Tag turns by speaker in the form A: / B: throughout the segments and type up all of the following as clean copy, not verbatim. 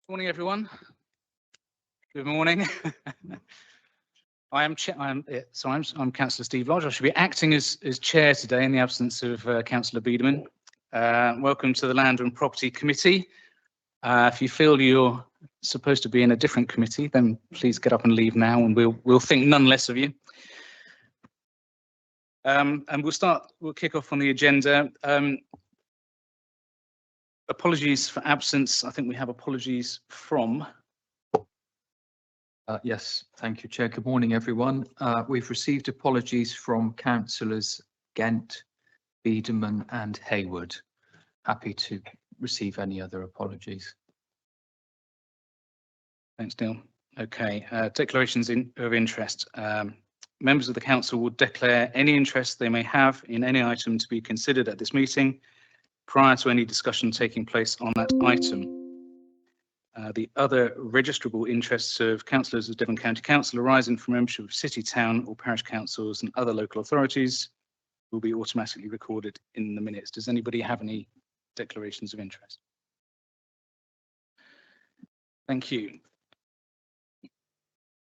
A: Morning, everyone. Good morning. I'm Councillor Steve Lodge. I should be acting as chair today in the absence of Councillor Biederman. Welcome to the Land and Property Committee. If you feel you're supposed to be in a different committee, then please get up and leave now, and we'll think none less of you. And we'll kick off on the agenda. Apologies for absence. I think we have apologies from.
B: Yes, thank you, Chair. Good morning, everyone. We've received apologies from councillors Gent, Biederman and Hayward. Happy to receive any other apologies.
A: Thanks, Neil. Okay, declarations of interest. Members of the council will declare any interest they may have in any item to be considered at this meeting prior to any discussion taking place on that item. The other registrable interests of councillors of Devon County Council arising from membership of city, town or parish councils and other local authorities will be automatically recorded in the minutes. Does anybody have any declarations of interest? Thank you.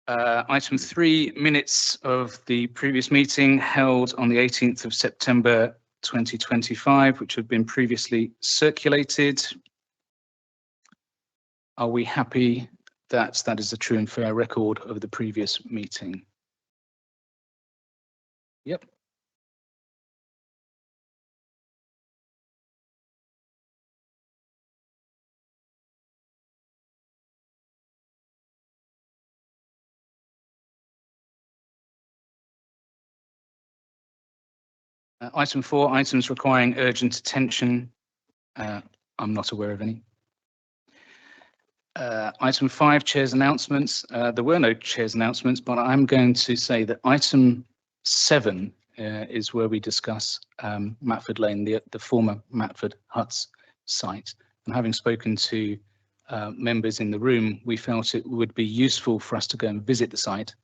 A: Item 3, minutes of the previous meeting held on the 18th of September 2025, which have been previously circulated. Are we happy that that is a true and fair record of the previous meeting? Yep. Item 4, items requiring urgent attention. I'm not aware of any. Item 5, chair's announcements. There were no chair's announcements, but I'm going to say that item 7 is where we discuss Matford Lane, the former Matford Huts site. And having spoken to members in the room, we felt it would be useful for us to go and visit the site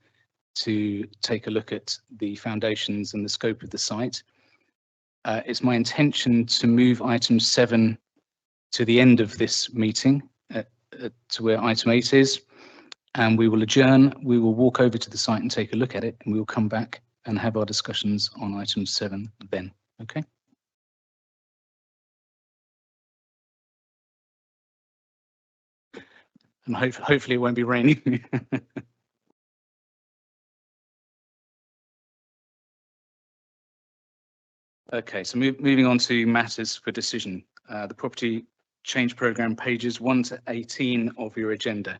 A: to take a look at the foundations and the scope of the site. It's my intention to move item 7 to the end of this meeting, to where item 8 is, and we will adjourn. We will walk over to the site and take a look at it, and we will come back and have our discussions on item 7 then. Okay. And hopefully it won't be raining. Okay, so moving on to matters for decision. The property change programme, pages 1 to 18 of your agenda.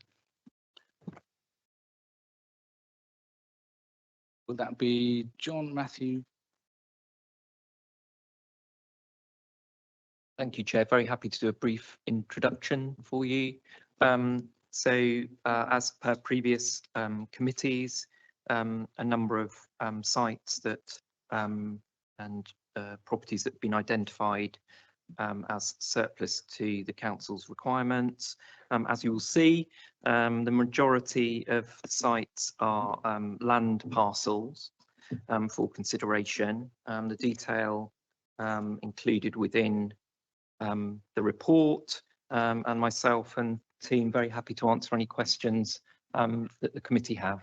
A: Will that be John, Matthew?
C: Thank you, Chair. Very happy to do a brief introduction for you. As per previous committees, a number of sites that and properties that have been identified as surplus to the council's requirements. As you will see, the majority of the sites are land parcels for consideration. The detail included within the report, and myself and team very happy to answer any questions that the committee have.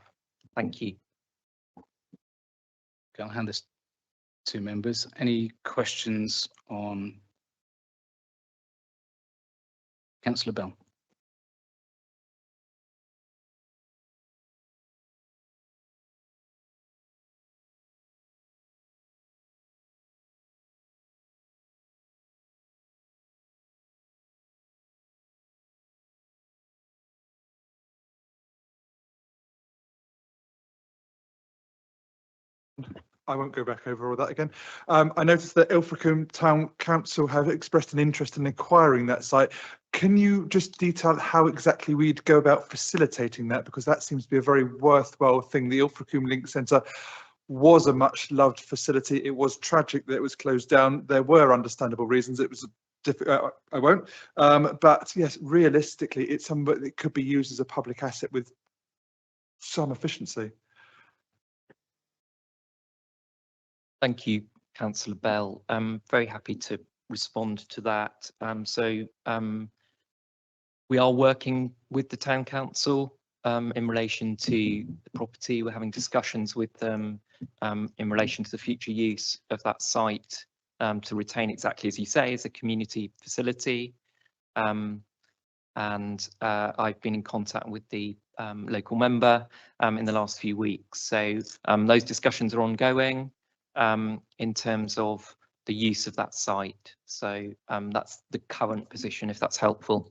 C: Thank you.
A: Okay, I'll hand this to members. Any questions on Councillor Bell?
D: I won't go back over all that again. I noticed that Ilfracombe Town Council have expressed an interest in acquiring that site. Can you just detail how exactly we'd go about facilitating that? Because that seems to be a very worthwhile thing. The Ilfracombe Link Centre was a much loved facility. It was tragic that it was closed down. There were understandable reasons. It was difficult. I won't. But yes, realistically, it's something that could be used as a public asset with some efficiency.
C: Thank you, Councillor Bell. I'm very happy to respond to that. We are working with the town council in relation to the property. We're having discussions with them in relation to the future use of that site to retain exactly as you say as a community facility. And I've been in contact with the local member in the last few weeks. So those discussions are ongoing in terms of the use of that site. So that's the current position, if that's helpful.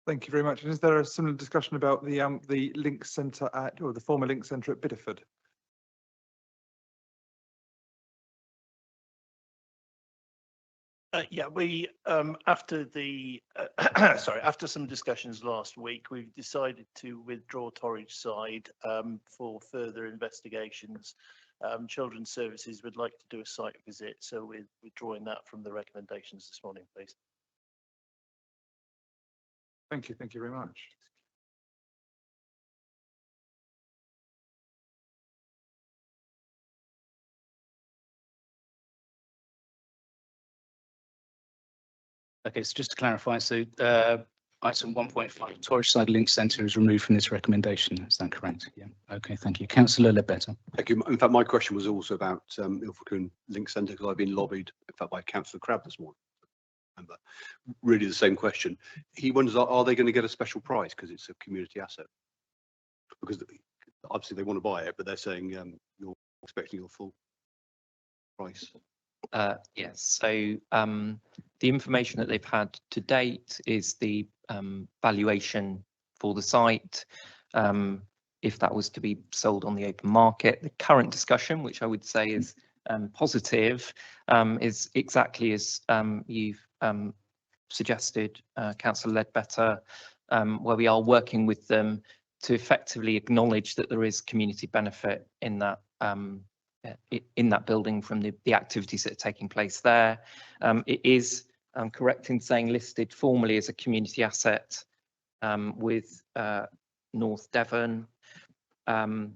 D: Thank you very much. And is there a similar discussion about the link centre at, or the former link centre at Bideford?
E: Yeah, we after the sorry, after some discussions last week, we've decided to withdraw Torridge side for further investigations. Children's Services would like to do a site visit, so we're withdrawing that from the recommendations this morning, please.
D: Thank you. Thank you very much.
A: Okay, so just to clarify, so item 1.5, Torridge Side Link Centre is removed from this recommendation. Is that correct? Yeah. Okay, thank you. Councillor Ledbetter.
F: Thank you. In fact, my question was also about Ilfracombe Link Centre, because I've been lobbied, in fact, by Councillor Crabb this morning. Remember, really the same question. He wonders, are they going to get a special price because it's a community asset? Because obviously they want to buy it, but they're saying you're expecting your full price.
C: Yes, so the information that they've had to date is the valuation for the site. If that was to be sold on the open market, the current discussion, which I would say is positive, is exactly as you've suggested, Councillor Ledbetter, where we are working with them to effectively acknowledge that there is community benefit in that building from the activities that are taking place there. It is correct in saying listed formally as a community asset with North Devon. That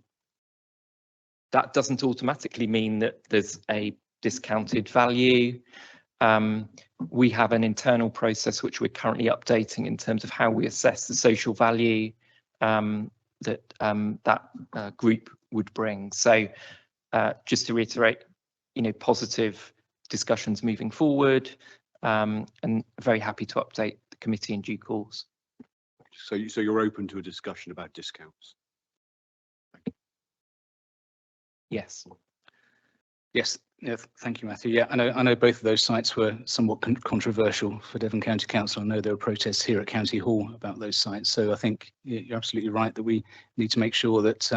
C: doesn't automatically mean that there's a discounted value. We have an internal process which we're currently updating in terms of how we assess the social value that group would bring. So just to reiterate, positive discussions moving forward, and very happy to update the committee in due course.
F: So you're open to a discussion about discounts?
C: Yes.
A: Yes. Yeah, thank you, Matthew. Yeah, I know both of those sites were somewhat controversial for Devon County Council. I know there were protests here at County Hall about those sites. So I think you're absolutely right that we need to make sure that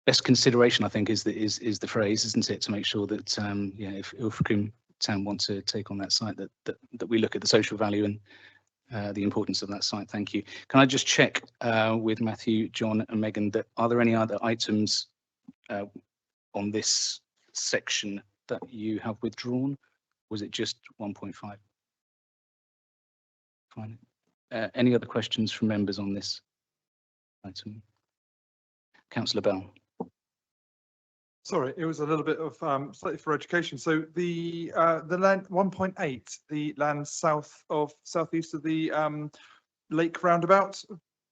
A: best consideration, I think, is the phrase, isn't it, to make sure that if Ilfracombe Town want to take on that site, that we look at the social value and the importance of that site. Thank you. Can I just check with Matthew, John, and Megan that are there any other items on this section that you have withdrawn? Was it just 1.5? Fine. Any other questions from members on this item? Councillor Bell.
D: Sorry, it was a little bit of slightly for education. So the land 1.8, the land southeast of the lake roundabout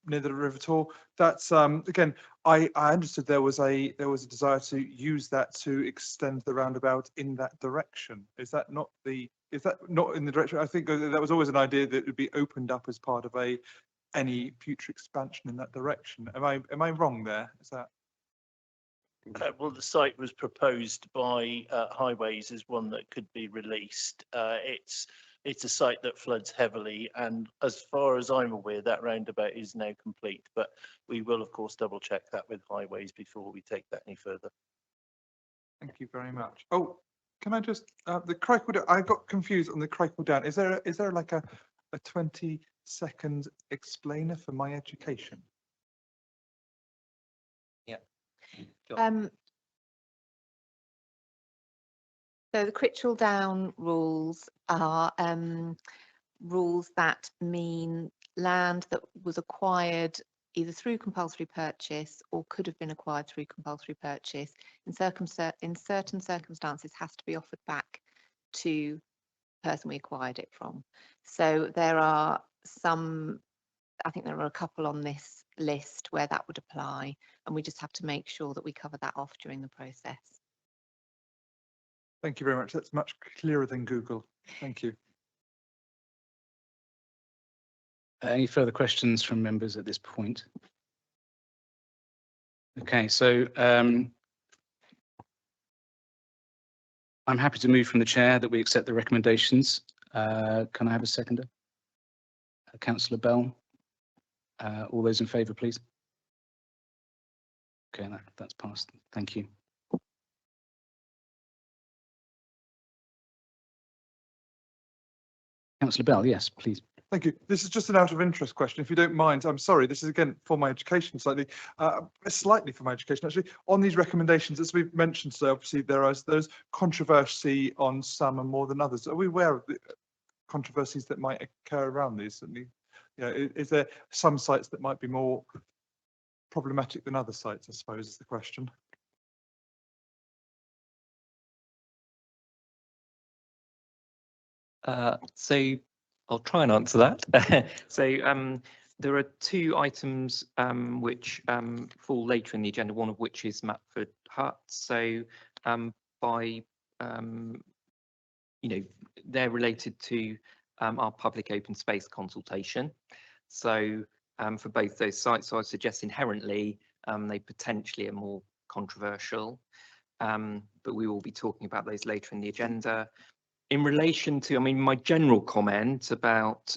D: near the River Tor. That's again, I understood there was a desire to use that to extend the roundabout in that direction. Is that not in the direction? I think that was always an idea that would be opened up as part of any future expansion in that direction. Am I wrong there? Is that?
E: Well, the site was proposed by Highways as one that could be released. It's a site that floods heavily, and as far as I'm aware, that roundabout is now complete. But we will, of course, double check that with Highways before we take that any further.
D: Thank you very much. Oh, can I just the Crikewell? I got confused on the Crikewell Down. Is there like a 20-second explainer for my education?
G: So the Critchell Down rules are rules that mean land that was acquired either through compulsory purchase or could have been acquired through compulsory purchase in certain circumstances has to be offered back to person we acquired it from. So there are some, I think there are a couple on this list where that would apply, and we just have to make sure that we cover that off during the process.
D: Thank you very much. That's much clearer than Google. Thank you.
A: Any further questions from members at this point? Okay, so I'm happy to move from the chair that we accept the recommendations. Can I have a seconder? Councillor Bell. All those in favour, please. Okay, that's passed. Thank you. Councillor Bell, yes, please.
D: Thank you. This is just an out of interest question, if you don't mind. I'm sorry, this is again for my education slightly for my education actually. On these recommendations, as we've mentioned, so obviously there's controversy on some and more than others. Are we aware of the controversies that might occur around these? You know, is there some sites that might be more problematic than other sites, I suppose, is the question.
C: So I'll try and answer that. So there are two items which fall later in the agenda, one of which is Matford Hut. So by, you know, they're related to our public open space consultation. So for both those sites, so I suggest inherently they potentially are more controversial, but we will be talking about those later in the agenda. In relation to, I mean, my general comment about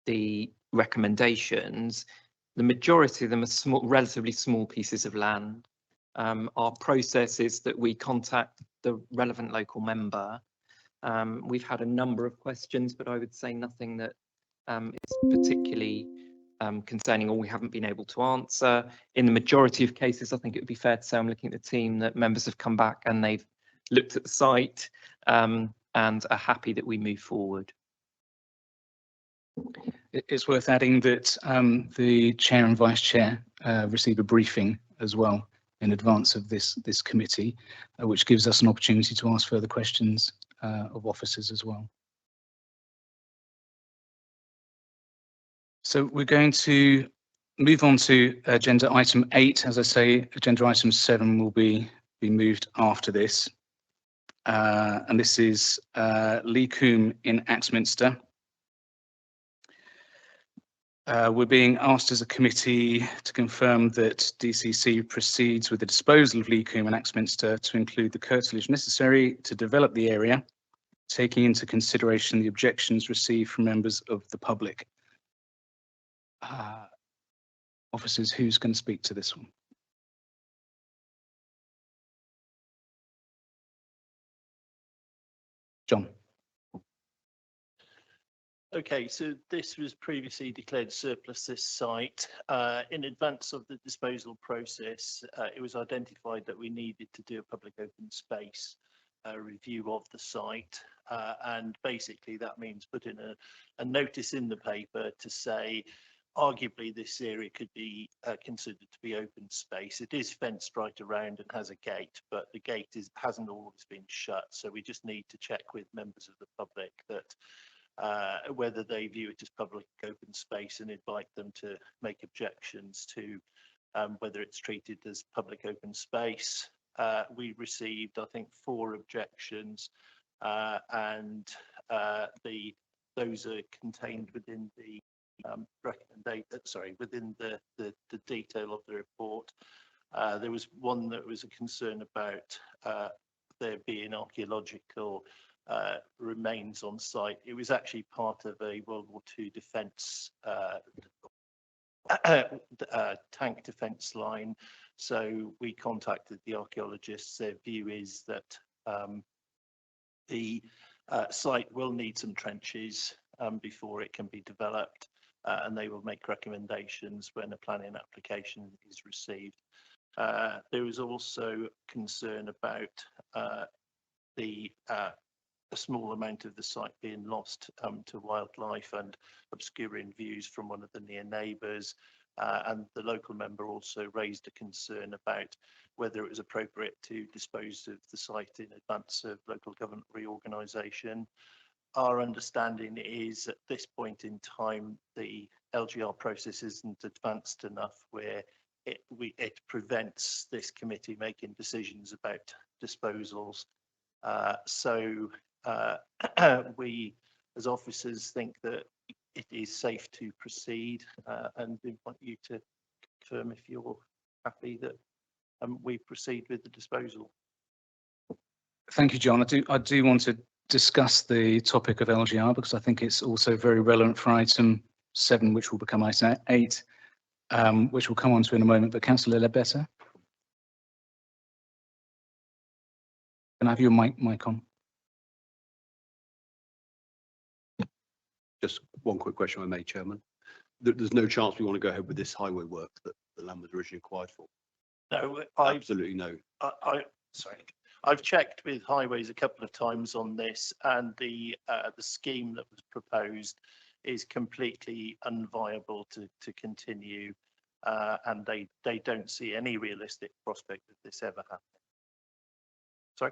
C: the recommendations, the majority of them are small, relatively small pieces of land. Our process is that we contact the relevant local member. We've had a number of questions, but I would say nothing that is particularly concerning or we haven't been able to answer. In the majority of cases, I think it would be fair to say, I'm looking at the team, that members have come back and they've looked at the site and are happy that we move forward.
A: It's worth adding that the chair and vice chair receive a briefing as well in advance of this committee, which gives us an opportunity to ask further questions of officers as well. So we're going to move on to agenda item 8. As I say, agenda item 7 will be moved after this. And this is Lee Coombe in Axminster. We're being asked as a committee to confirm that DCC proceeds with the disposal of Lee Coombe in Axminster to include the curtilage necessary to develop the area, taking into consideration the objections received from members of the public. Officers, who's going to speak to this one? John.
E: Okay, so this was previously declared surplus, this site. In advance of the disposal process, it was identified that we needed to do a public open space review of the site. And basically that means putting a notice in the paper to say, arguably this area could be considered to be open space. It is fenced right around and has a gate, but the gate hasn't always been shut. So we just need to check with members of the public that whether they view it as public open space and invite them to make objections to whether it's treated as public open space. We received, I think, 4 objections, and those are contained within the within the detail of the report. There was one that was a concern about there being archaeological remains on site. It was actually part of a World War II defence tank defence line. So we contacted the archaeologists. Their view is that the site will need some trenches before it can be developed, and they will make recommendations when a planning application is received. There was also concern about a small amount of the site being lost to wildlife and obscuring views from one of the near neighbours. And the local member also raised a concern about whether it was appropriate to dispose of the site in advance of local government reorganisation. our understanding is at this point in time, the LGR process isn't advanced enough where it prevents this committee making decisions about disposals. So we as officers think that it is safe to proceed, and we want you to confirm if you're happy that we proceed with the disposal.
A: Thank you, John. I do want to discuss the topic of LGR because I think it's also very relevant for item 7, which will become item 8, which we'll come on to in a moment. But Councillor Ledbetter, can I have your mic on?
F: Just one quick question I made, Chairman. There's no chance we want to go ahead with this highway work that the land was originally acquired for?
E: No,
F: Absolutely no.
E: Sorry. I've checked with Highways a couple of times on this, and the scheme that was proposed is completely unviable to continue, and they don't see any realistic prospect of this ever happening. Sorry?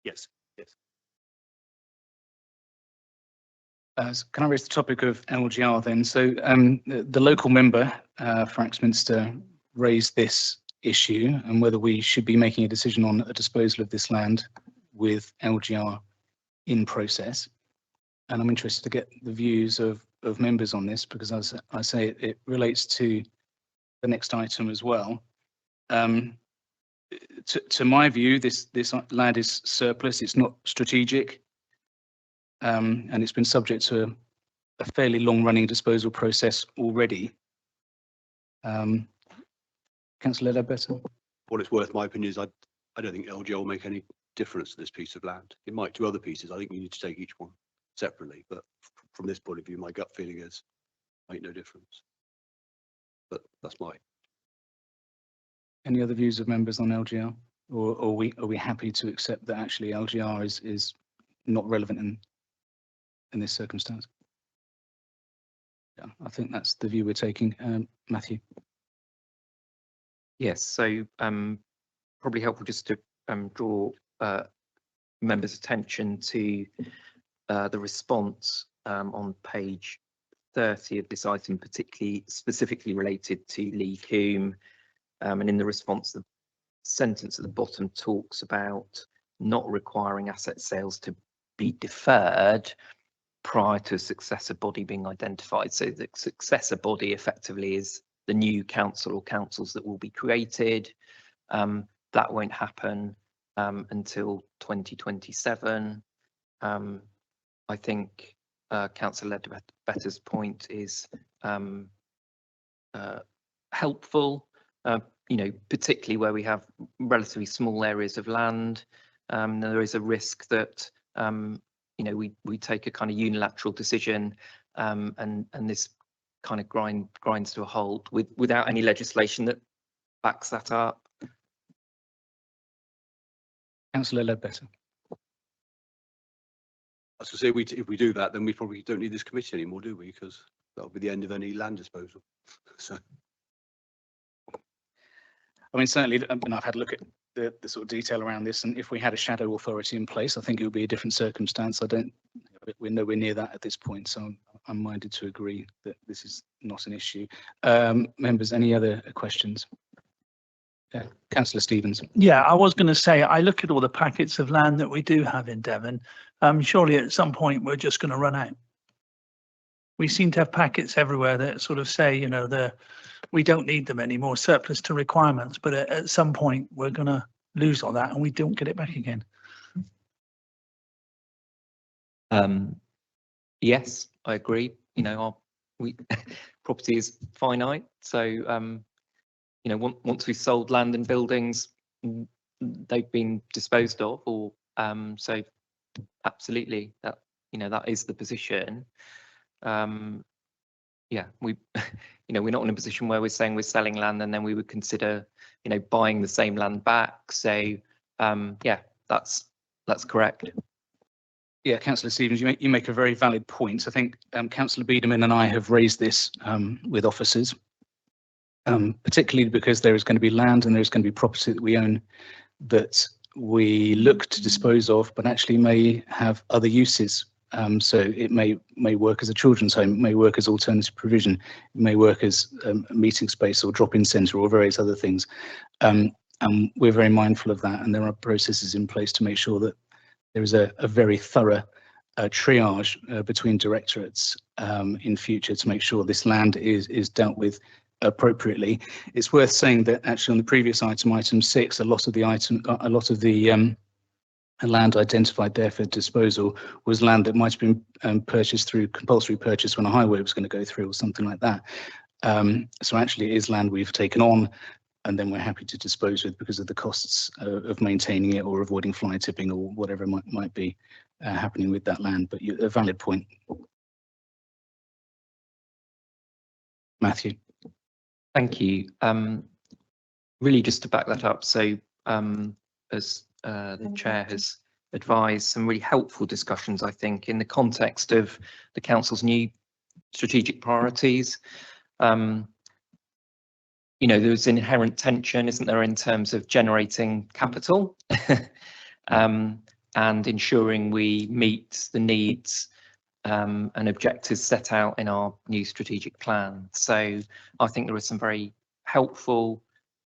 E: Yes.
A: Can I raise the topic of LGR then? So the local member for Axminster raised this issue and whether we should be making a decision on a disposal of this land with LGR in process. And I'm interested to get the views of members on this because, as I say, it relates to the next item as well. To my view, this land is surplus. It's not strategic. And it's been subject to a fairly long-running disposal process already. Councillor Ledbetter.
F: What it's worth, my opinion is I don't think LGR will make any difference to this piece of land. It might to other pieces. I think you need to take each one separately. But from this point of view, my gut feeling is make no difference. But that's my.
A: Any other views of members on LGR, or are we happy to accept that actually LGR is not relevant in this circumstance? Yeah, I think that's the view we're taking. Matthew.
C: Yes, so probably helpful just to draw members' attention to the response on page 30 of this item, specifically related to Lee Coombe. And in the response, the sentence at the bottom talks about not requiring asset sales to be deferred prior to a successor body being identified. So the successor body effectively is the new council or councils that will be created. That won't happen until 2027. I think Councillor Ledbetter's point is helpful, particularly where we have relatively small areas of land. There is a risk that we take a kind of unilateral decision and this kind of grinds to a halt without any legislation that backs that up.
A: Councillor Ledbetter.
F: As I say, if we do that, then we probably don't need this committee anymore, do we? Because that'll be the end of any land disposal. So,
A: I mean, certainly, and I've had a look at the sort of detail around this, and if we had a shadow authority in place, I think it would be a different circumstance. We're nowhere near that at this point, so I'm minded to agree that this is not an issue. Members, any other questions? Councillor Stevens.
H: Yeah, I was going to say, I look at all the packets of land that we do have in Devon. Surely at some point we're just going to run out. We seem to have packets everywhere that sort of say, we don't need them anymore, surplus to requirements. But at some point we're going to lose all that and we don't get it back again.
C: Yes, I agree. Property is finite, so once we've sold land and buildings, they've been disposed of, or so absolutely that that is the position. Yeah, we're not in a position where we're saying we're selling land and then we would consider buying the same land back. So yeah, that's correct.
A: Yeah, Councillor Stevens, you make a very valid point. I think Councillor Biederman and I have raised this with officers. Particularly because there is going to be land and there's going to be property that we own that we look to dispose of, but actually may have other uses So it may work as a children's home, it may work as alternative provision, it may work as a meeting space or drop-in centre or various other things. And we're very mindful of that, and there are processes in place to make sure that there is a very thorough triage between directorates in future to make sure this land is dealt with appropriately. It's worth saying that actually on the previous item 6, a lot of the land identified there for disposal was land that might have been purchased through compulsory purchase when a highway was going to go through or something like that. So actually it is land we've taken on and then we're happy to dispose with because of the costs of maintaining it or avoiding fly tipping or whatever might be happening with that land. But a valid point. Matthew.
C: Thank you. Really just to back that up, so as the chair has advised, some really helpful discussions, I think, in the context of the council's new strategic priorities. You know, there's an inherent tension, isn't there, in terms of generating capital and ensuring we meet the needs and objectives set out in our new strategic plan. So I think there are some very helpful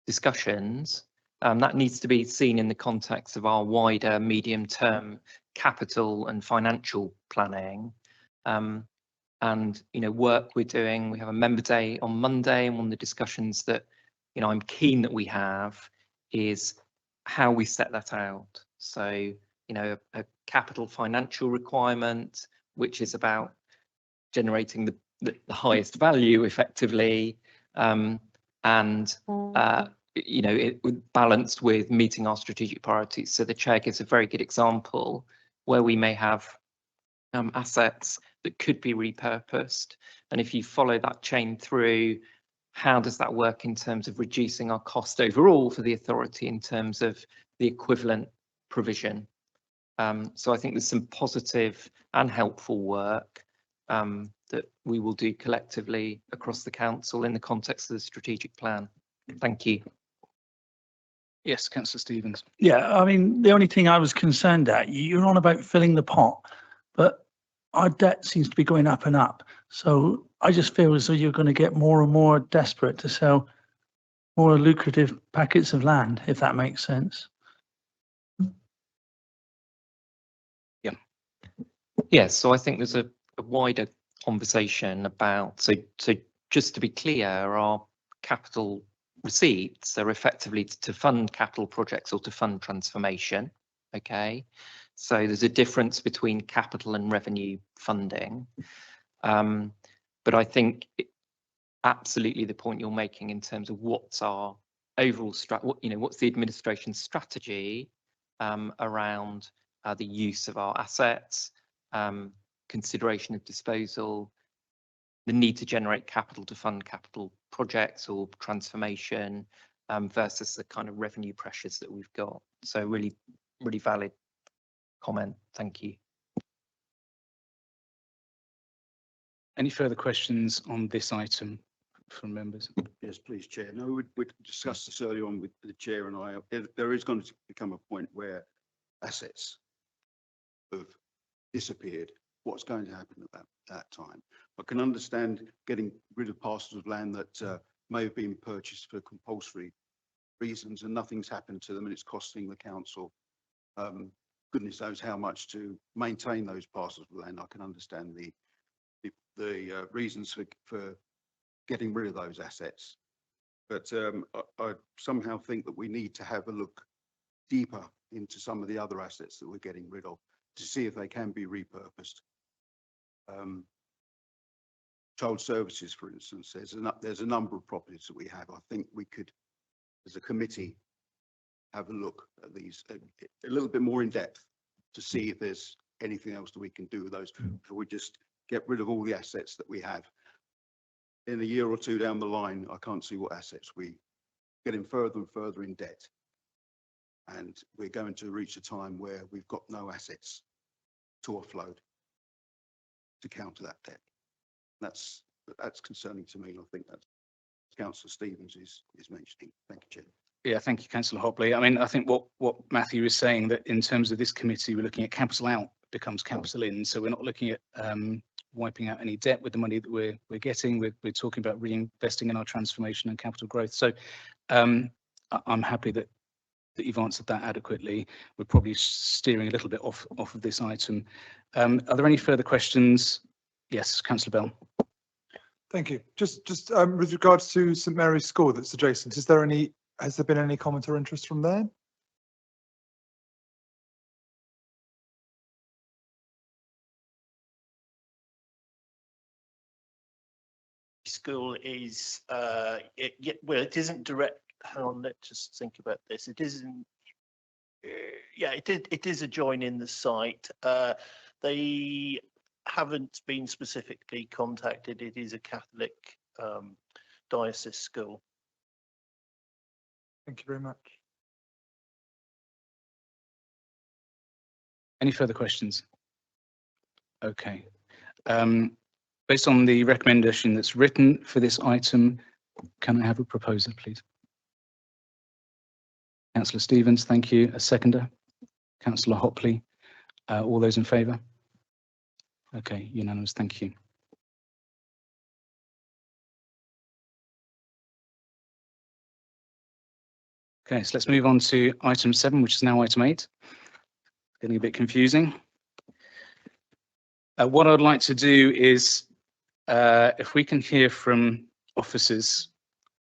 C: discussions. That needs to be seen in the context of our wider medium-term capital and financial planning. And, you know, work we're doing. We have a member day on Monday, and one of the discussions that, you know, I'm keen that we have is how we set that out. So, you know, a capital financial requirement, which is about generating the highest value effectively, and you know, it balanced with meeting our strategic priorities. So the chair gives a very good example where we may have assets that could be repurposed. And if you follow that chain through, how does that work in terms of reducing our cost overall for the authority in terms of the equivalent provision? So I think there's some positive and helpful work that we will do collectively across the council in the context of the strategic plan. Thank you.
A: Yes, Councillor Stevens.
H: Yeah, I mean, the only thing I was concerned at, you're on about filling the pot, but our debt seems to be going up and up. So I just feel as though you're going to get more and more desperate to sell more lucrative packets of land, if that makes sense.
C: Yes, so I think there's a wider conversation about, so just to be clear, our capital receipts are effectively to fund capital projects or to fund transformation. Okay, so there's a difference between capital and revenue funding. But I think absolutely the point you're making in terms of what's our overall what's the administration's strategy around the use of our assets, consideration of disposal, the need to generate capital to fund capital projects or transformation versus the kind of revenue pressures that we've got. So really valid comment. Thank you.
A: Any further questions on this item from members?
F: Yes, please, Chair. No, we discussed this earlier on with the Chair and I. There is going to become a point where assets have disappeared. What's going to happen at that time? I can understand getting rid of parcels of land that may have been purchased for compulsory reasons and nothing's happened to them and it's costing the council goodness knows how much to maintain those parcels of land. I can understand the reasons for getting rid of those assets, but I somehow think that we need to have a look deeper into some of the other assets that we're getting rid of to see if they can be repurposed. Child services, for instance, there's a number of properties that we have. I think we could, as a committee, have a look at these a little bit more in depth to see if there's anything else that we can do with those. If we just get rid of all the assets that we have. In a year or two down the line, I can't see what assets we getting further and further in debt. And we're going to reach a time where we've got no assets to offload to counter that debt. That's concerning to me, and I think that Councillor Stevens is mentioning. Thank you, Chair.
A: Yeah, thank you, Councillor Hopley. I mean, I think what Matthew is saying, that in terms of this committee, we're looking at capital out becomes capital in. So we're not looking at wiping out any debt with the money that we're getting. We're talking about reinvesting in our transformation and capital growth. So I'm happy that you've answered that adequately. We're probably steering a little bit off of this item. Are there any further questions? Yes, Councillor Bell.
D: Thank you. Just with regards to St Mary's School that's adjacent, has there been any comment or interest from there?
E: School is it isn't direct. Hang on, let's just think about this. It isn't. It is adjoining the site. They haven't been specifically contacted. It is a Catholic diocese school.
D: Thank you very much.
A: Any further questions? Okay. Based on the recommendation that's written for this item, can I have a proposer, please? Councillor Stevens, thank you. A seconder? Councillor Hopley. All those in favour? Okay, unanimous, thank you. Okay, so let's move on to item 7, which is now item 8. Getting a bit confusing. What I'd like to do is, if we can hear from officers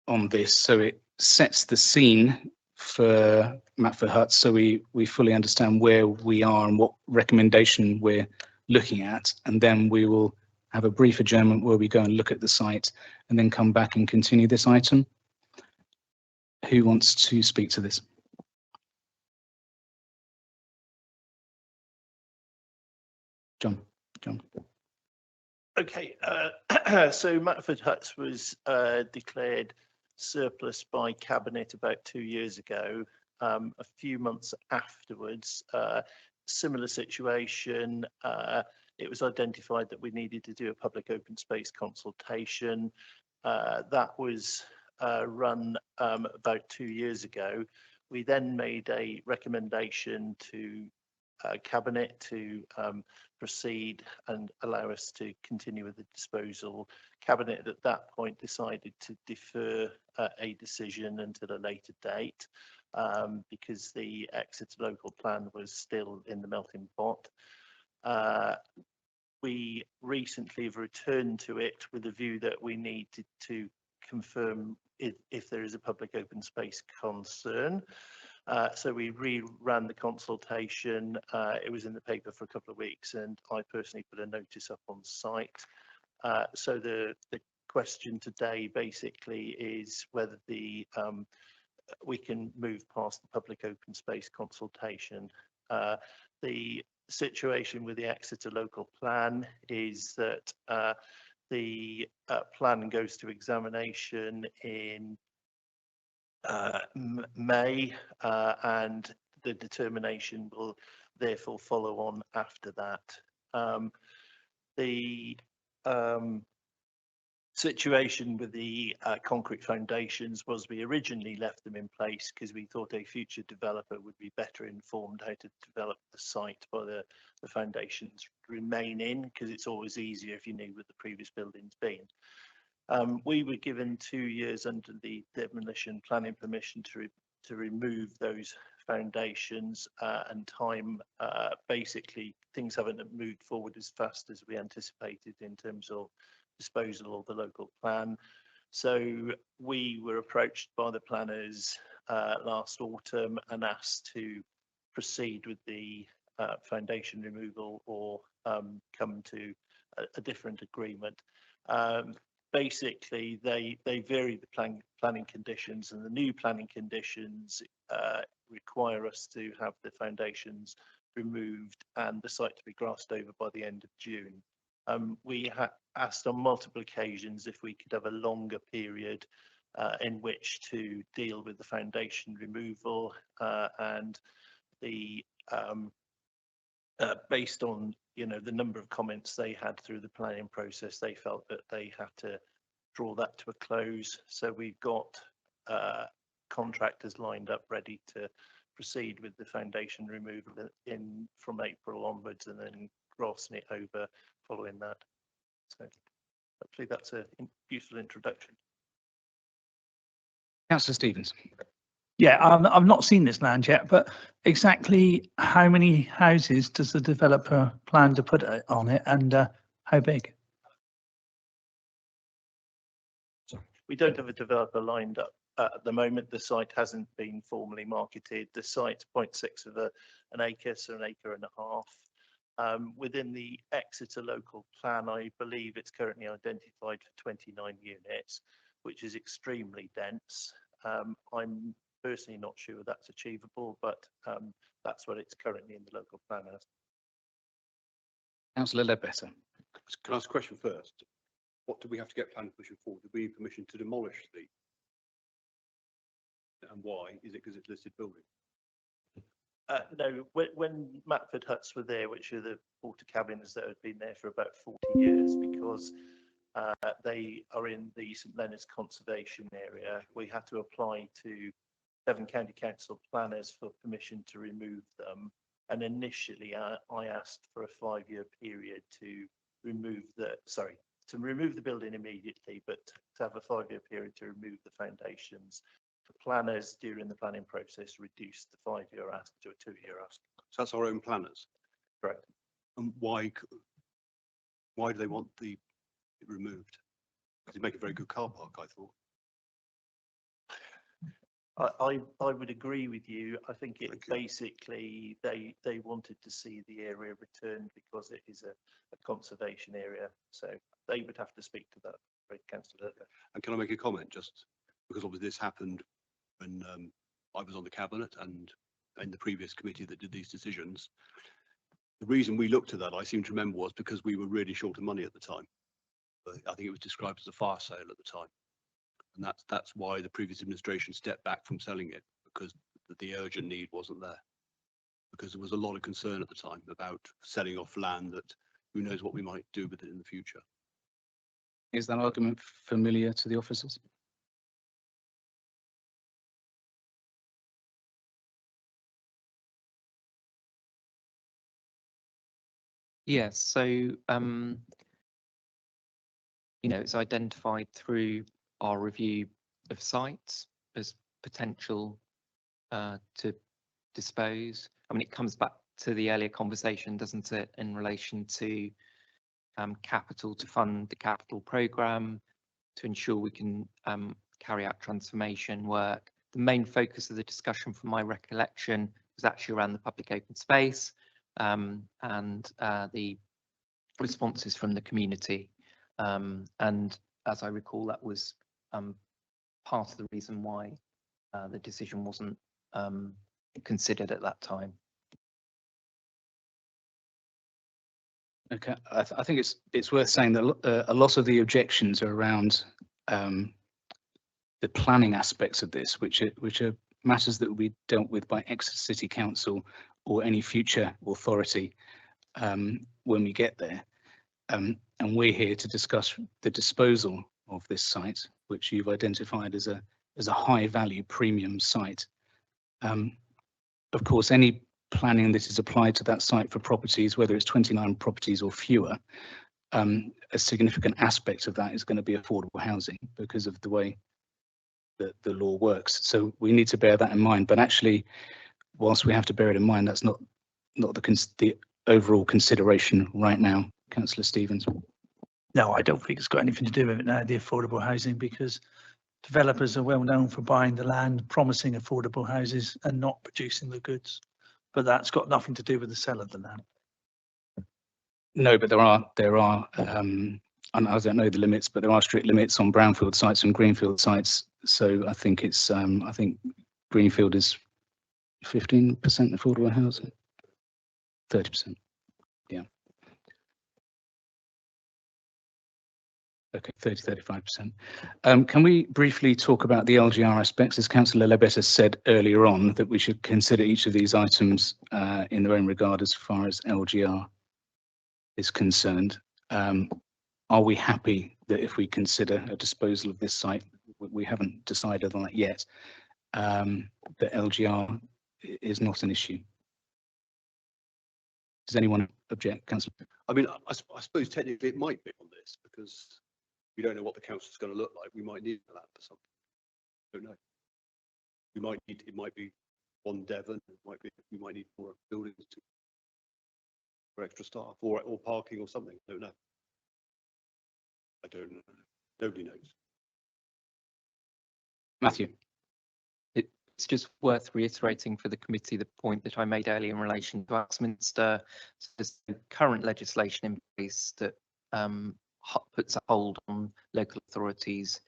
A: on this, so it sets the scene for Matford Huts, so we fully understand where we are and what recommendation we're looking at, and then we will have a brief adjournment where we go and look at the site and then come back and continue this item. Who wants to speak to this? John.
E: Okay, so Matford Huts was declared surplus by Cabinet about 2 years ago. A few months afterwards, similar situation. It was identified that we needed to do a public open space consultation. That was run about 2 years ago. We then made a recommendation to Cabinet to proceed and allow us to continue with the disposal. Cabinet at that point decided to defer a decision until a later date because the Exeter local plan was still in the melting pot. We recently have returned to it with a view that we needed to confirm if there is a public open space concern. So we re-ran the consultation. It was in the paper for a couple of weeks, and I personally put a notice up on site. So the question today basically is whether we can move past the public open space consultation. The situation with the Exeter local plan is that the plan goes to examination in May, and the determination will therefore follow on after that. The situation with the concrete foundations was we originally left them in place because we thought a future developer would be better informed how to develop the site while the foundations remain in, because it's always easier if you knew what the previous building's been. We were given 2 years under the demolition planning permission to remove those foundations, and time basically things haven't moved forward as fast as we anticipated in terms of disposal of the local plan. So we were approached by the planners last autumn and asked to proceed with the foundation removal or come to a different agreement. Basically, they vary the planning conditions, and the new planning conditions require us to have the foundations removed and the site to be grassed over by the end of June. We asked on multiple occasions if we could have a longer period in which to deal with the foundation removal, and the based on the number of comments they had through the planning process, they felt that they had to draw that to a close. So we've got contractors lined up ready to proceed with the foundation removal from April onwards, and then grassing it over following that. So hopefully that's a useful introduction.
A: Councillor Stevens.
H: Yeah, I've not seen this land yet, but exactly how many houses does the developer plan to put on it, and how big?
E: We don't have a developer lined up at the moment. The site hasn't been formally marketed. The site's 0.6 of an acre, so an acre and a half. Within the Exeter local plan, I believe it's currently identified for 29 units, which is extremely dense. I'm personally not sure that's achievable, but that's what it's currently in the local plan as.
A: Councillor Ledbetter.
F: Can I ask a question first? What do we have to get planning permission for? Do we need permission to demolish the? And why? Is it because it's listed building?
E: No, when Matford huts were there, which are the water cabins that had been there for about 40 years, because they are in the St Leonard's conservation area, we had to apply to Devon County Council planners for permission to remove them. And initially I asked for a 5-year period to remove the building immediately, but to have a 5-year period to remove the foundations. The planners during the planning process reduced the 5-year ask to a 2-year ask.
F: So that's our own planners.
E: Correct.
F: And why do they want it removed? Because they make a very good car park, I thought.
E: I would agree with you. I think it basically they wanted to see the area returned because it is a conservation area. So they would have to speak to that, Councillor.
F: And can I make a comment, just because obviously this happened when I was on the cabinet and in the previous committee that did these decisions. The reason we looked at that, I seem to remember, was because we were really short of money at the time. But I think it was described as a fire sale at the time. And that's why the previous administration stepped back from selling it, because the urgent need wasn't there. Because there was a lot of concern at the time about selling off land that who knows what we might do with it in the future.
A: Is that argument familiar to the officers?
C: Yes, so it's identified through our review of sites as potential to dispose. I mean, it comes back to the earlier conversation, doesn't it, in relation to capital to fund the capital programme, to ensure we can carry out transformation work. The main focus of the discussion, from my recollection, was actually around the public open space and the responses from the community. And as I recall, that was part of the reason why the decision wasn't considered at that time.
A: Okay, I think it's worth saying that a lot of the objections are around the planning aspects of this, which are matters that will be dealt with by Exeter City Council or any future authority when we get there. And we're here to discuss the disposal of this site, which you've identified as a high value premium site. Of course, any planning that is applied to that site for properties, whether it's 29 properties or fewer, a significant aspect of that is going to be affordable housing because of the way that the law works. So we need to bear that in mind. But actually, whilst we have to bear it in mind, that's not the overall consideration right now. Councillor Stevens.
H: No, I don't think it's got anything to do with it now, the affordable housing, because developers are well known for buying the land, promising affordable houses and not producing the goods. But that's got nothing to do with the sale of the land.
A: No, but there are, and I don't know the limits, but there are strict limits on brownfield sites and greenfield sites. So I think it's, I think greenfield is 15% affordable housing, 30%. Yeah. Okay, 35%. Can we briefly talk about the LGR aspects? As Councillor Ledbetter said earlier on, that we should consider each of these items in their own regard as far as LGR is concerned. Are we happy that if we consider a disposal of this site, we haven't decided on that yet, that LGR is not an issue. Does anyone object, Councillor?
F: I mean, I suppose technically it might be on this because we don't know what the council's going to look like. We might need that for something. Don't know. We might need, it might be one Devon, it might be, we might need more buildings for extra staff or parking or something. I don't know. I don't know. Nobody knows.
A: Matthew?
C: It's just worth reiterating for the committee the point that I made earlier in relation to Westminster. So there's current legislation in place that puts a hold on local authorities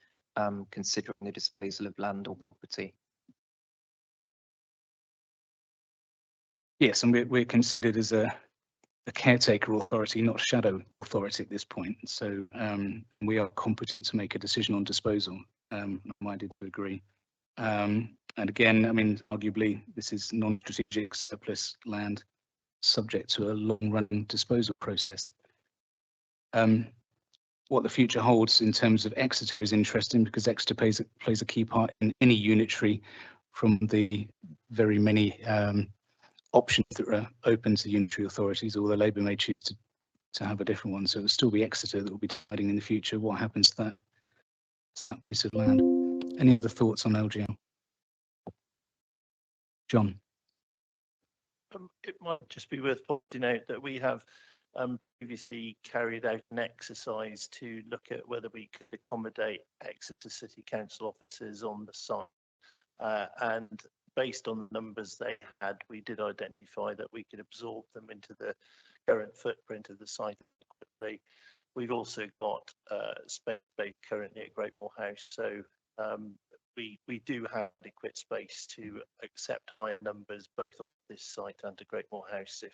C: considering the disposal of land or property.
A: Yes, and we're considered as a caretaker authority, not shadow authority at this point. So we are competent to make a decision on disposal. I'm minded to agree. And again, I mean, arguably, this is non-strategic surplus land subject to a long-running disposal process. What the future holds in terms of Exeter is interesting because Exeter plays a key part in any unitary from the very many options that are open to unitary authorities, although Labour may choose to have a different one. So it'll still be Exeter that will be deciding in the future what happens to that piece of land. Any other thoughts on LGL? John?
E: It might just be worth pointing out that we have previously carried out an exercise to look at whether we could accommodate Exeter City Council officers on the site. And based on the numbers they had, we did identify that we could absorb them into the current footprint of the site quickly. We've also got space currently at Greatmore House, so we do have adequate space to accept higher numbers both on this site and at Greatmore House if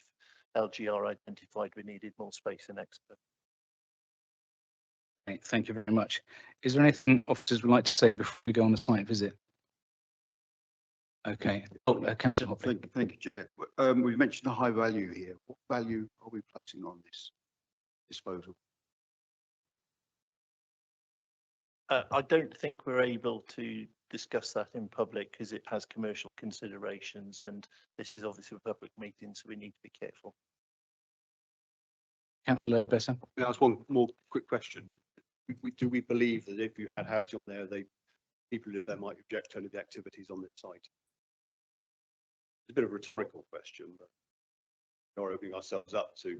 E: LGR identified we needed more space in Exeter.
A: Okay, thank you very much. Is there anything officers would like to say before we go on the site visit? Okay. Councillor Hopley.
I: Thank you, Chair. We've mentioned the high value here. What value are we placing on this disposal?
E: I don't think we're able to discuss that in public because it has commercial considerations, and this is obviously a public meeting, so we need to be careful.
A: Councillor Besser.
F: Can I ask one more quick question? Do we believe that if you had housing on there, people who live there might object to any of the activities on this site? It's a bit of a rhetorical question, but we are opening ourselves up to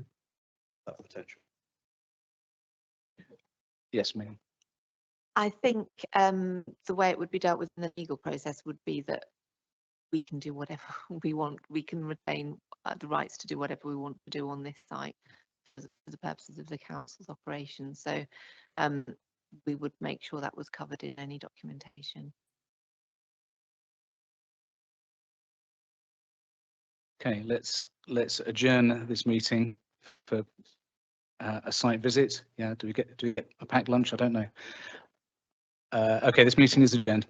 F: that potential.
A: Yes, ma'am.
G: I think the way it would be dealt with in the legal process would be that we can do whatever we want. We can retain the rights to do whatever we want to do on this site for the purposes of the council's operations. So we would make sure that was covered in any documentation.
A: Okay, let's adjourn this meeting for a site visit. Yeah, do we get a packed lunch? I don't know. Okay, this meeting is adjourned.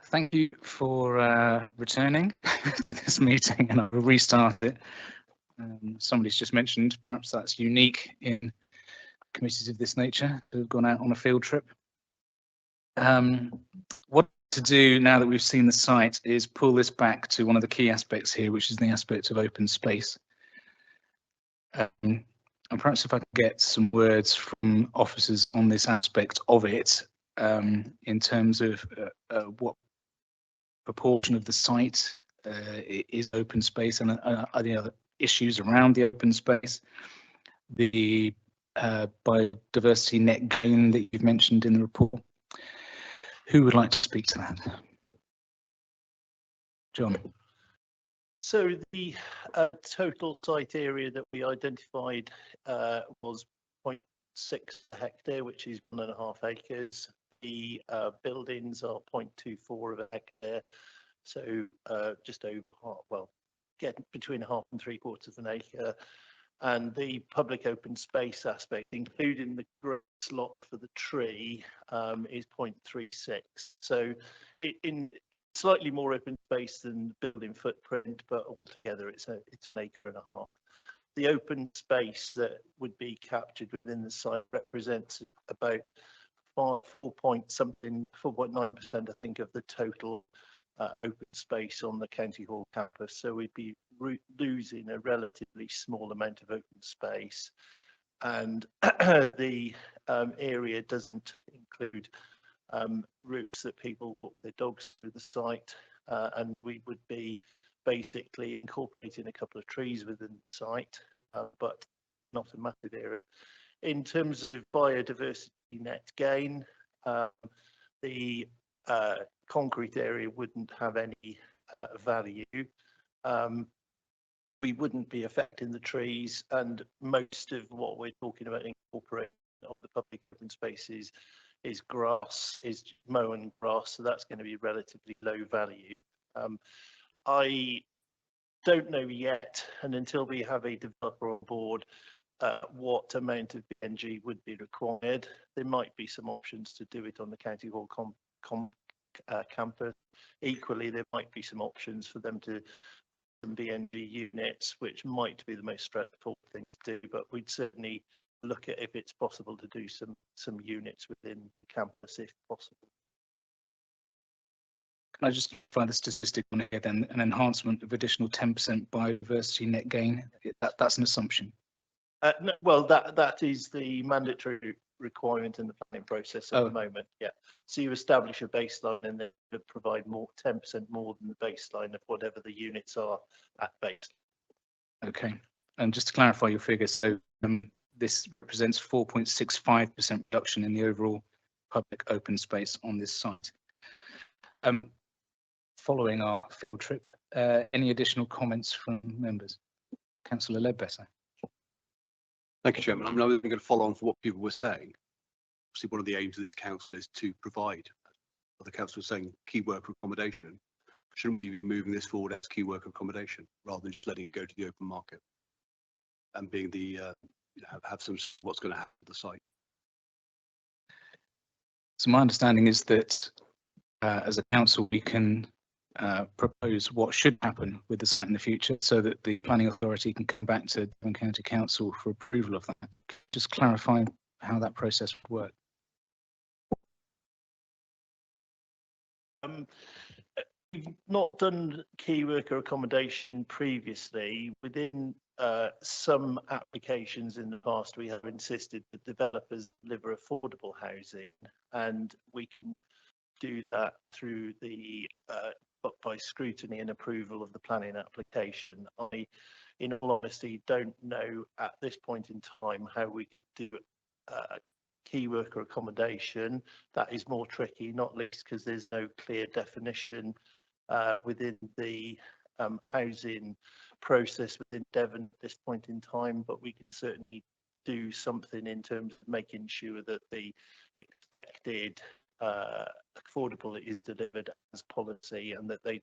A: Thank you for returning this meeting, and I'll restart it. Somebody's just mentioned, perhaps that's unique in committees of this nature who have gone out on a field trip. What to do now that we've seen the site is pull this back to one of the key aspects here, which is the aspect of open space. And perhaps if I could get some words from officers on this aspect of it, in terms of what proportion of the site is open space and any other issues around the open space, the biodiversity net gain that you've mentioned in the report. Who would like to speak to that? John.
E: So the total site area that we identified was 0.6 hectare, which is 1.5 acres. The buildings are 0.24 of a hectare, so just over half, well, get between 1/2 and 3/4 of an acre. And the public open space aspect, including the grass lot for the tree, is 0.36. So in slightly more open space than the building footprint, but altogether it's an acre and a half. The open space that would be captured within the site represents about 4.9%, I think, of the total open space on the County Hall campus. So we'd be losing a relatively small amount of open space, and the area doesn't include routes that people walk their dogs through the site, and we would be basically incorporating a couple of trees within the site, but not a massive area. In terms of biodiversity net gain, the concrete area wouldn't have any value. We wouldn't be affecting the trees, and most of what we're talking about incorporating of the public open spaces is grass, is mown grass, so that's going to be relatively low value. I don't know yet, and until we have a developer on board, what amount of BNG would be required. There might be some options to do it on the County Hall campus. Equally, there might be some options for them to some BNG units, which might be the most straightforward thing to do, but we'd certainly look at if it's possible to do some units within the campus if possible.
A: Can I just find the statistic on here then? An enhancement of additional 10% biodiversity net gain. That's an assumption.
E: No, well, that is the mandatory requirement in the planning process at the moment. Yeah. So you establish a baseline and then provide more 10% more than the baseline of whatever the units are at base.
A: Okay. And just to clarify your figures, so this represents 4.65% reduction in the overall public open space on this site. Following our field trip, any additional comments from members? Councillor Ledbetter.
F: Thank you, Chairman. I'm going to follow on from what people were saying. Obviously, one of the aims of the council is to provide, the council was saying, key worker accommodation. Shouldn't we be moving this forward as key worker accommodation rather than just letting it go to the open market and being the have some what's going to happen to the site?
A: So my understanding is that as a council, we can propose what should happen with the site in the future so that the planning authority can come back to Devon County Council for approval of that. Just clarify how that process would work.
E: We've not done key worker accommodation previously. Within some applications in the past, we have insisted that developers deliver affordable housing, and we can do that through the by scrutiny and approval of the planning application. I, in all honesty, don't know at this point in time how we could do key worker accommodation. That is more tricky, not least because there's no clear definition within the housing process within Devon at this point in time, but we can certainly do something in terms of making sure that the expected affordable is delivered as policy, and that the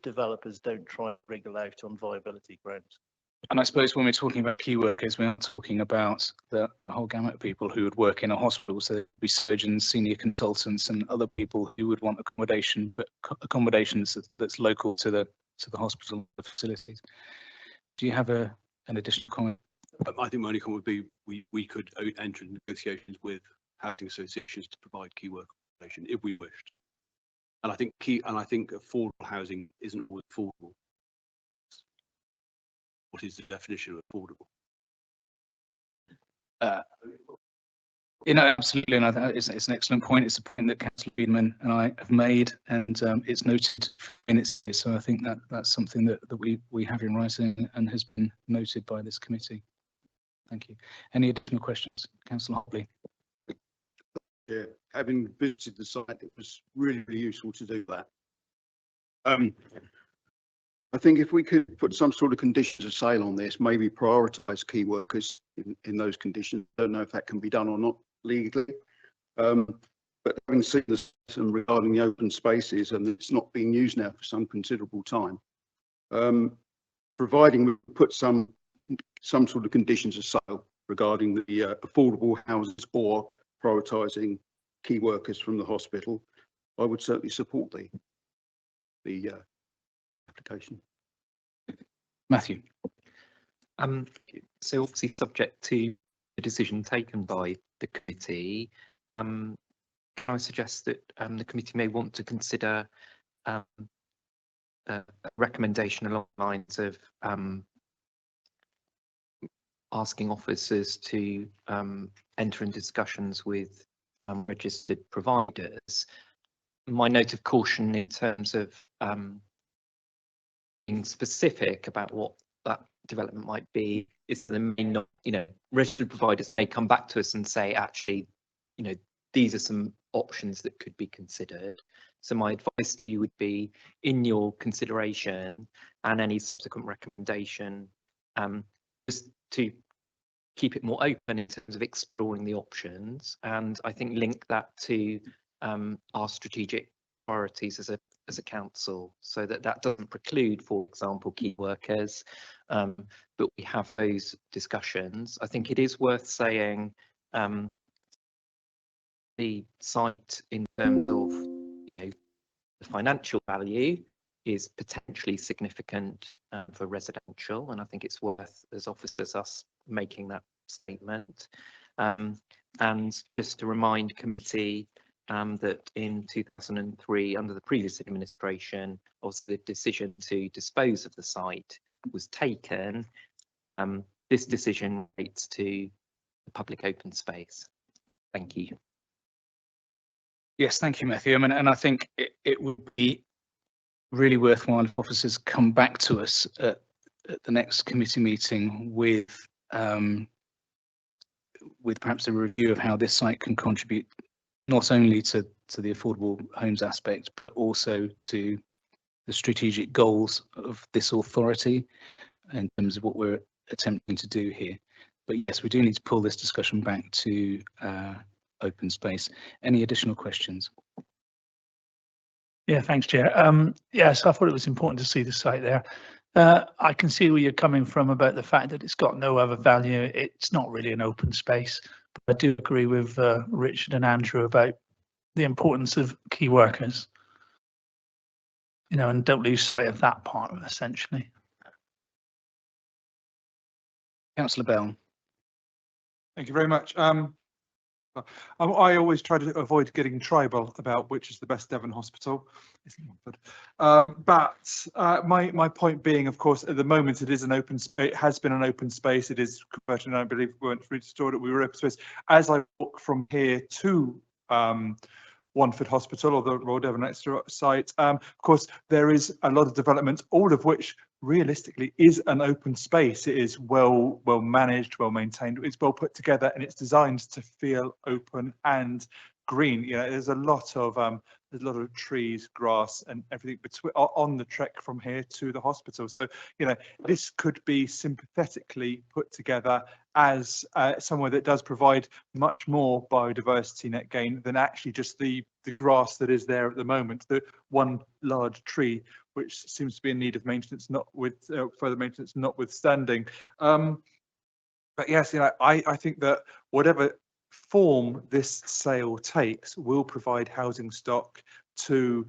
E: developers don't try and wriggle out on viability grounds.
A: And I suppose when we're talking about key workers, we are talking about the whole gamut of people who would work in a hospital. So there'd be surgeons, senior consultants, and other people who would want accommodation, but accommodations that's local to the hospital, the facilities. Do you have an additional comment?
F: I think my only comment would be we could enter negotiations with housing associations to provide key work accommodation if we wished. And I think affordable housing isn't always affordable. What is the definition of affordable?
A: Absolutely, and I think it's an excellent point. It's a point that Councillor Biedermann and I have made, and it's noted in its. So I think that's something that we have in writing and has been noted by this committee. Thank you. Any additional questions, Councillor Hobley?
I: Yeah, having visited the site, it was really useful to do that. I think if we could put some sort of conditions of sale on this, maybe prioritise key workers in those conditions. I don't know if that can be done or not legally. But having seen this regarding the open spaces, and it's not being used now for some considerable time, providing we put some sort of conditions of sale regarding the affordable houses or prioritising key workers from the hospital, I would certainly support the application.
A: Matthew.
C: So obviously subject to the decision taken by the committee, can I suggest that the committee may want to consider a recommendation along the lines of asking officers to enter in discussions with registered providers. My note of caution in terms of being specific about what that development might be is they may not, registered providers may come back to us and say, actually, these are some options that could be considered. So my advice to you would be, in your consideration and any subsequent recommendation, just to keep it more open in terms of exploring the options, and I think link that to our strategic priorities as a council, so that doesn't preclude, for example, key workers, but we have those discussions. I think it is worth saying the site, in terms of the financial value, is potentially significant for residential, and I think it's worth, as officers, us making that statement. And just to remind committee that in 2003, under the previous administration, obviously the decision to dispose of the site was taken. This decision relates to the public open space. Thank you.
A: Yes, thank you, Matthew. And I think it would be really worthwhile if officers come back to us at the next committee meeting with perhaps a review of how this site can contribute not only to the affordable homes aspect, but also to the strategic goals of this authority in terms of what we're attempting to do here. But yes, we do need to pull this discussion back to open space. Any additional questions?
H: Yeah, thanks, Chair. Yes, I thought it was important to see the site there. I can see where you're coming from about the fact that it's got no other value. It's not really an open space. But I do agree with Richard and Andrew about the importance of key workers. And don't lose sight of that part of it, essentially.
A: Councillor Bell.
D: Thank you very much. I always try to avoid getting tribal about which is the best Devon hospital. But my point being, of course, at the moment it is an open space. It has been an open space. It is converted, and I believe we weren't restored it. We were open space. As I walk from here to Wanford Hospital, or the Royal Devon Exeter site, of course, there is a lot of development, all of which realistically is an open space. It is well managed, well maintained, it's well put together, and it's designed to feel open and green. There's a lot of trees, grass, and everything between on the trek from here to the hospital. So this could be sympathetically put together as somewhere that does provide much more biodiversity net gain than actually just the grass that is there at the moment. The one large tree which seems to be in need of maintenance, not with further maintenance notwithstanding. But yes, I think that whatever form this sale takes will provide housing stock to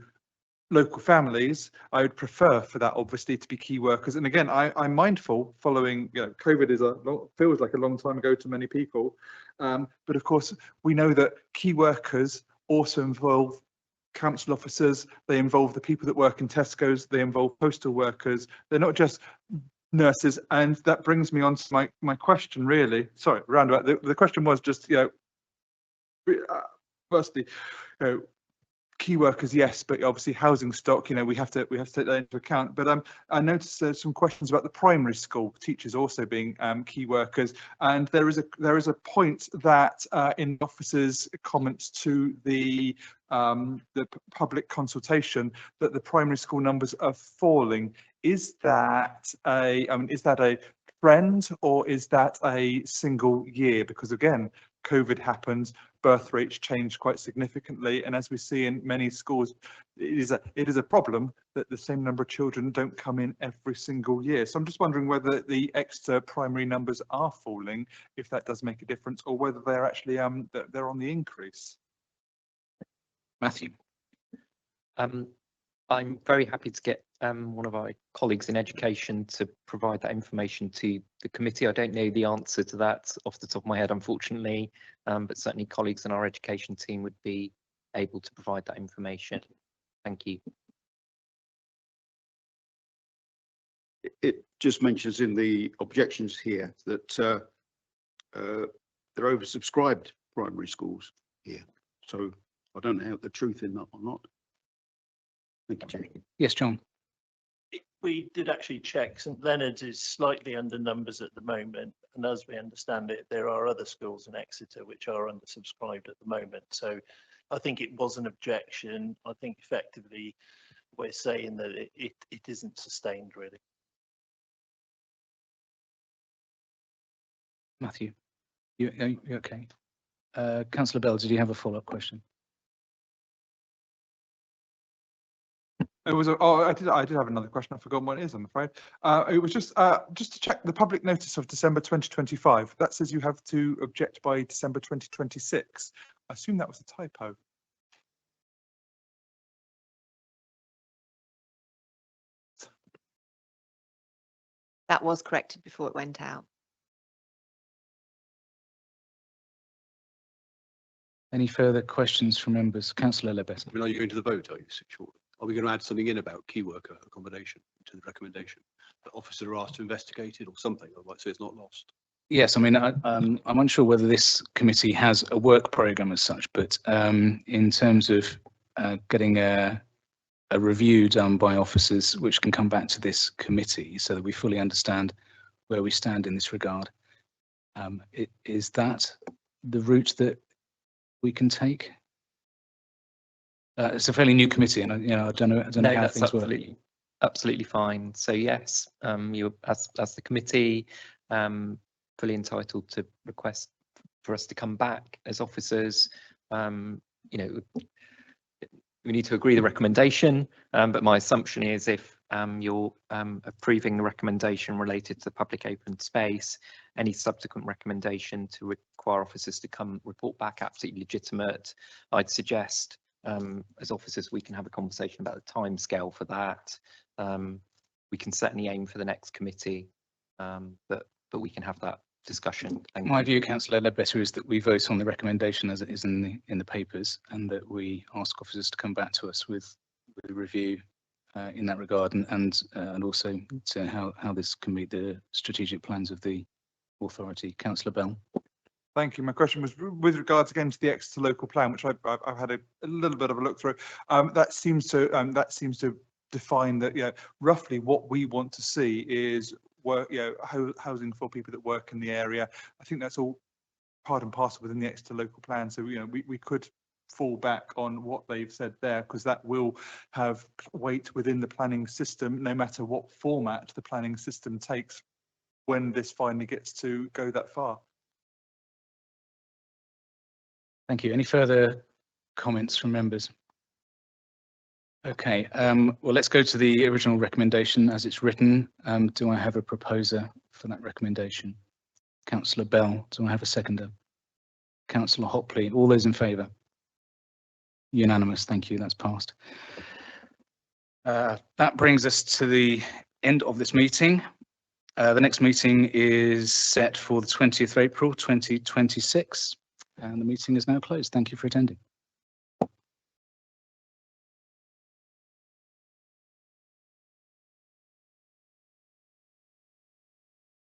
D: local families. I would prefer for that obviously to be key workers. And again, I'm mindful following, COVID feels like a long time ago to many people. But of course, we know that key workers also involve council officers, they involve the people that work in Tesco's, they involve postal workers. They're not just nurses. And that brings me on to my question really. Sorry, roundabout. The question was just, firstly, key workers, yes, but obviously housing stock, we have to take that into account. But I noticed there's some questions about the primary school teachers also being key workers, and there is a point that in the officer's comments to the public consultation that the primary school numbers are falling. Is that a trend, or is that a single year? Because again, COVID happened, birth rates changed quite significantly, and as we see in many schools, it is a problem that the same number of children don't come in every single year. So I'm just wondering whether the extra primary numbers are falling, if that does make a difference, or whether they're actually they're on the increase.
A: Matthew.
C: I'm very happy to get one of our colleagues in education to provide that information to the committee. I don't know the answer to that off the top of my head, unfortunately, but certainly colleagues in our education team would be able to provide that information. Thank you.
I: It just mentions in the objections here that they're oversubscribed primary schools here. So I don't know the truth in that or not. Thank you, Chair.
A: Yes, John.
E: We did actually check. St Leonard's is slightly under numbers at the moment, and as we understand it, there are other schools in Exeter which are undersubscribed at the moment. So I think it was an objection. I think effectively we're saying that it isn't sustained really.
A: Matthew, you okay? Councillor Bell, did you have a follow-up question?
D: It was I did have another question. I've forgotten what it is, I'm afraid. It was just to check the public notice of December 2025. That says you have to object by December 2026. I assume that was a typo.
G: That was corrected before it went out.
A: Any further questions from members? Councillor Lebbetter.
F: I mean, are you going to the vote? Are you sure? Are we going to add something in about key worker accommodation to the recommendation? The officer are asked to investigate it or something, so it's not lost.
A: Yes, I mean, I'm unsure whether this committee has a work programme as such, but in terms of getting a review done by officers, which can come back to this committee so that we fully understand where we stand in this regard, is that the route that we can take? It's a fairly new committee, and I don't know how
C: that's
A: things work.
C: Absolutely fine. So yes, you as the committee fully entitled to request for us to come back as officers. We need to agree the recommendation, but my assumption is if you're approving the recommendation related to public open space, any subsequent recommendation to require officers to come report back absolutely legitimate. I'd suggest as officers we can have a conversation about the timescale for that. We can certainly aim for the next committee, but we can have that discussion.
A: My view, Councillor Ledbetter, is that we vote on the recommendation as it is in the papers, and that we ask officers to come back to us with a review in that regard, and also to how this can meet the strategic plans of the authority. Councillor Bell.
D: Thank you. My question was with regards again to the Exeter local plan, which I've had a little bit of a look through. That seems to define that roughly what we want to see is work, housing for people that work in the area. I think that's all part and parcel within the Exeter local plan. So we could fall back on what they've said there, because that will have weight within the planning system, no matter what format the planning system takes when this finally gets to go that far.
A: Thank you. Any further comments from members? Okay, well, let's go to the original recommendation as it's written. Do I have a proposer for that recommendation? Councillor Bell, do I have a seconder? Councillor Hopley, all those in favour? Unanimous, thank you, that's passed. That brings us to the end of this meeting. The next meeting is set for the 20th of April 2026, and the meeting is now closed. Thank you for attending.